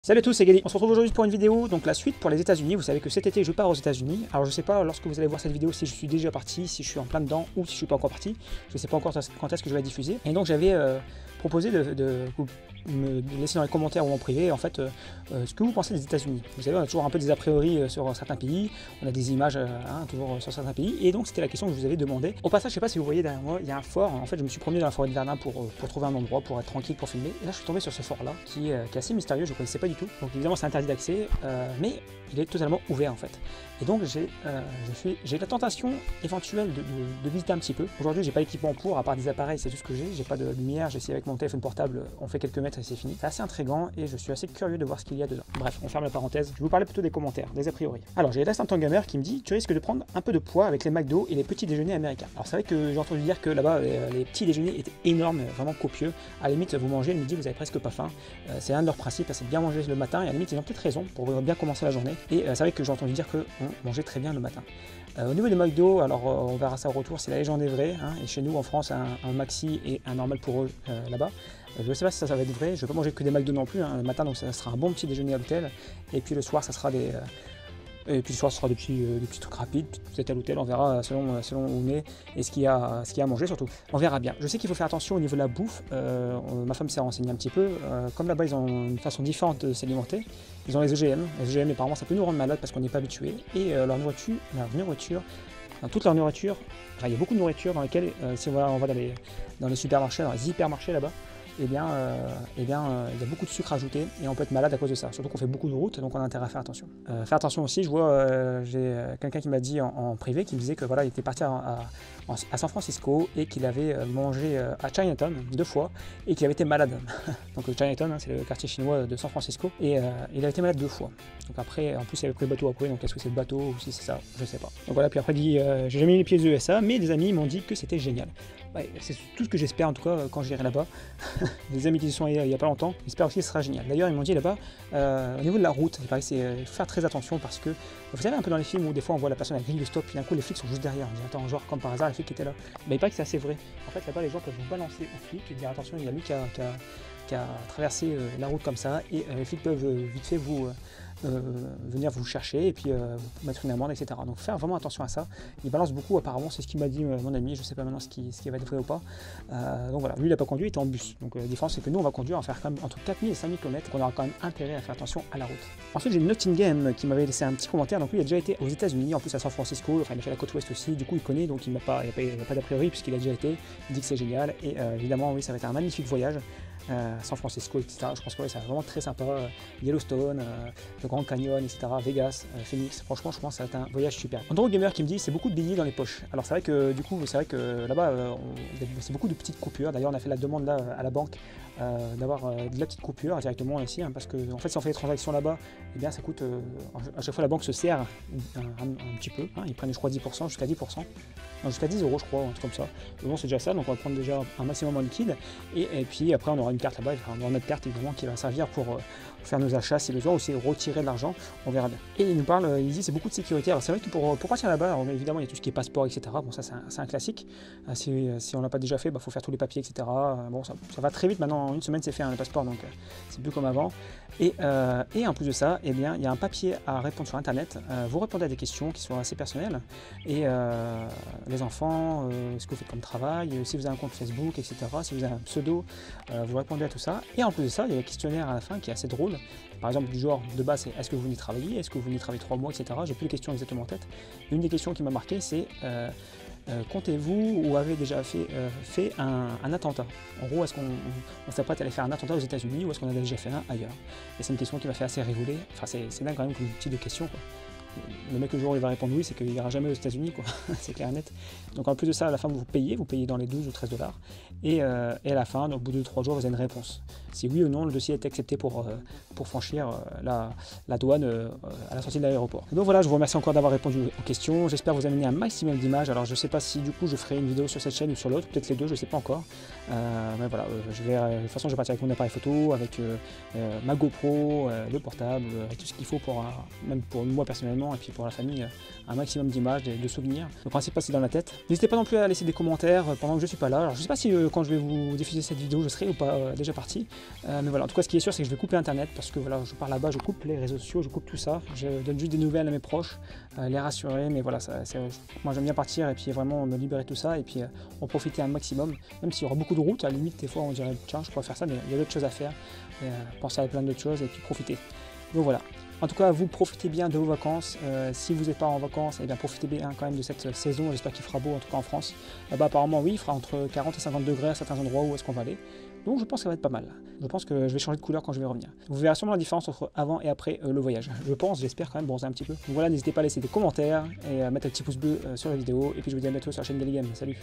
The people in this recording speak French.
Salut à tous, c'est Gali. On se retrouve aujourd'hui pour une vidéo, donc la suite pour les États-Unis. Vous savez que cet été je pars aux États-Unis. Alors je sais pas lorsque vous allez voir cette vidéo si je suis déjà parti, si je suis en plein dedans ou si je suis pas encore parti. Je sais pas encore quand est-ce que je vais la diffuser. Et donc j'avais proposé de me laisser dans les commentaires ou en privé en fait ce que vous pensez des États-Unis. Vous savez, on a toujours un peu des a priori sur certains pays, on a des images toujours sur certains pays, et donc c'était la question que je vous avais demandé. Au passage, je sais pas si vous voyez derrière moi, il y a un fort. En fait, je me suis promené dans la forêt de Verdun pour trouver un endroit pour être tranquille pour filmer. Et là, je suis tombé sur ce fort-là qui est assez mystérieux. Je ne connaissais pas du tout. Donc évidemment, c'est interdit d'accès, mais il est totalement ouvert en fait. Et donc j'ai la tentation éventuelle de visiter un petit peu. Aujourd'hui, j'ai pas l'équipement pour, à part des appareils, c'est tout ce que j'ai. J'ai pas de lumière. J'ai essayé avec mon téléphone portable. On fait quelques mètres et c'est fini. C'est assez intriguant et je suis assez curieux de voir ce qu'il y a dedans. Bref, on ferme la parenthèse. Je vais vous parler plutôt des commentaires, des a priori. Alors j'ai Instant Gamer qui me dit: tu risques de prendre un peu de poids avec les McDo et les petits déjeuners américains. Alors c'est vrai que j'ai entendu dire que là-bas les petits déjeuners étaient énormes, vraiment copieux. À la limite, vous mangez le midi, vous avez presque pas faim. C'est un de leurs principes, c'est de bien manger le matin. Et à la limite, ils ont peut-être raison pour bien commencer la journée. Et c'est vrai que j'ai entendu dire qu'on mangeait très bien le matin. Au niveau des McDo, alors on verra ça au retour, c'est la légende est vraie, hein, et chez nous en France un maxi et un normal pour eux là-bas. Je ne sais pas si ça va être vrai, je ne vais pas manger que des McDo non plus, hein, le matin donc ça sera un bon petit déjeuner à l'hôtel, et puis le soir ça sera des... et puis le soir, ce sera des petits trucs rapides, peut-être à l'hôtel, on verra selon où on est et ce qu'il y a à manger surtout. On verra bien. Je sais qu'il faut faire attention au niveau de la bouffe. Ma femme s'est renseignée un petit peu. Comme là-bas, ils ont une façon différente de s'alimenter. Ils ont les OGM. Les OGM, apparemment, ça peut nous rendre malades parce qu'on n'est pas habitué. Et leur nourriture, dans toute leur nourriture, enfin, il y a beaucoup de nourriture dans lesquelles, si on va dans les supermarchés, dans les hypermarchés là-bas, il y a beaucoup de sucre ajouté et on peut être malade à cause de ça. Surtout qu'on fait beaucoup de routes, donc on a intérêt à faire attention. Faire attention aussi, je vois, j'ai quelqu'un qui m'a dit en privé, qui me disait que voilà, il était parti à San Francisco et qu'il avait mangé à Chinatown 2 fois et qu'il avait été malade. Donc Chinatown, hein, c'est le quartier chinois de San Francisco, et il a été malade 2 fois. Donc après, en plus il avait pris le bateau après, donc est-ce que c'est le bateau ou si c'est ça, je sais pas. Donc voilà, puis après il dit, j'ai jamais mis les pieds aux USA, mais des amis m'ont dit que c'était génial. Ouais, c'est tout ce que j'espère en tout cas quand j'irai là-bas. Des amis qui y sont il n'y a pas longtemps, j'espère aussi que ce sera génial. D'ailleurs, ils m'ont dit là-bas, au niveau de la route, il paraît qu'il faut faire très attention parce que, vous savez, un peu dans les films où des fois on voit la personne à la grille de stop, puis d'un coup les flics sont juste derrière. On dit attends, genre comme par hasard, les flics étaient là. Mais il paraît que c'est assez vrai. En fait, là-bas, les gens peuvent vous balancer aux flics et dire attention, il y a lui qui a traversé la route comme ça, et les flics peuvent vite fait venir vous chercher et puis mettre une amende, etc. Donc faire vraiment attention à ça. Il balance beaucoup apparemment, c'est ce qu'il m'a dit mon ami, je sais pas maintenant ce qui va être vrai ou pas. Donc voilà, lui il n'a pas conduit, il était en bus. Donc la différence c'est que nous on va conduire, on va faire quand même entre 4000 et 5000 km, donc on aura quand même intérêt à faire attention à la route. Ensuite j'ai Nottingham qui m'avait laissé un petit commentaire, donc lui il a déjà été aux États-Unis, en plus à San Francisco, enfin il a fait la côte ouest aussi, du coup il connaît, donc il n'a pas d'a priori puisqu'il a déjà été, il dit que c'est génial, et évidemment oui ça va être un magnifique voyage. San Francisco, etc. Je pense que ouais, c'est vraiment très sympa. Yellowstone, le Grand Canyon, etc. Vegas, Phoenix. Franchement, je pense que ça va être un voyage super. Andrew Gamer qui me dit c'est beaucoup de billets dans les poches. Alors c'est vrai que du coup, c'est vrai que là-bas, c'est beaucoup de petites coupures. D'ailleurs, on a fait la demande là à la banque d'avoir de la petite coupure directement ici, hein, parce que en fait, si on fait des transactions là-bas, eh bien, ça coûte. À chaque fois, la banque se sert un petit peu. Hein, ils prennent, je crois, 10%, jusqu'à 10%. Non, jusqu'à 10 €, je crois, un truc comme ça. Mais bon, c'est déjà ça, donc on va prendre déjà un maximum en liquide. Et puis après, on aura une carte là-bas, on aura notre carte évidemment qui va servir pour faire nos achats si besoin, ou si retirer de l'argent, on verra bien. Et il nous parle, il dit c'est beaucoup de sécurité. Alors c'est vrai que pour partir là-bas, évidemment, il y a tout ce qui est passeport, etc. Bon, ça c'est un classique. Si on l'a pas déjà fait, il faut faire tous les papiers, etc. Bon, ça va très vite maintenant, en une semaine c'est fait, hein, le passeport, donc c'est plus comme avant. Et en plus de ça, eh bien, il y a un papier à répondre sur Internet. Vous répondez à des questions qui sont assez personnelles. Et les enfants, ce que vous faites comme travail, si vous avez un compte Facebook, etc. Si vous avez un pseudo, vous répondez à tout ça. Et en plus de ça, il y a un questionnaire à la fin qui est assez drôle. Par exemple, du genre de base, c'est est-ce que vous venez travailler, est-ce que vous venez travailler 3 mois, etc. J'ai plus les questions exactement en tête. Une des questions qui m'a marqué, c'est comptez-vous ou avez déjà fait un attentat? En gros, est-ce qu'on s'apprête à aller faire un attentat aux États-Unis ou est-ce qu'on a déjà fait un ailleurs? Et c'est une question qui m'a fait assez rigoler. Enfin, c'est dingue quand même comme type de question, quoi. Le mec, le jour où il va répondre oui, c'est qu'il n'ira jamais aux États-Unis, quoi. C'est clair et net. Donc en plus de ça, à la fin, vous payez dans les 12 ou 13 $. Et à la fin, au bout de 3 jours, vous avez une réponse. Si oui ou non, le dossier est accepté pour franchir la douane à la sortie de l'aéroport. Donc voilà, je vous remercie encore d'avoir répondu aux questions. J'espère vous amener un maximum d'images. Alors je ne sais pas si du coup je ferai une vidéo sur cette chaîne ou sur l'autre, peut-être les deux, je ne sais pas encore. Mais voilà, de toute façon, je vais partir avec mon appareil photo, avec ma GoPro, le portable, avec tout ce qu'il faut même pour moi personnellement. événements et puis pour la famille un maximum d'images, de souvenirs. Le principal c'est dans la tête. N'hésitez pas non plus à laisser des commentaires pendant que je suis pas là. Alors je sais pas si quand je vais vous diffuser cette vidéo je serai ou pas déjà parti. Mais voilà, en tout cas ce qui est sûr c'est que je vais couper internet parce que voilà, je pars là-bas, je coupe les réseaux sociaux, je coupe tout ça. Je donne juste des nouvelles à mes proches, les rassurer, mais voilà, moi j'aime bien partir et puis vraiment me libérer de tout ça et puis en profiter un maximum. Même s'il y aura beaucoup de routes, à la limite des fois on dirait tiens je pourrais faire ça, mais il y a d'autres choses à faire. Penser à plein d'autres choses et puis profiter. Donc voilà. En tout cas, vous profitez bien de vos vacances. Si vous n'êtes pas en vacances, eh bien profitez bien quand même de cette saison. J'espère qu'il fera beau, en tout cas en France. Là-bas, apparemment, oui, il fera entre 40 et 50 degrés à certains endroits où est-ce qu'on va aller. Donc je pense que ça va être pas mal. Je pense que je vais changer de couleur quand je vais revenir. Vous verrez sûrement la différence entre avant et après le voyage. Je pense, j'espère quand même bronzer un petit peu. Donc voilà, n'hésitez pas à laisser des commentaires et à mettre un petit pouce bleu sur la vidéo. Et puis je vous dis à bientôt sur la chaîne Daily Game. Salut!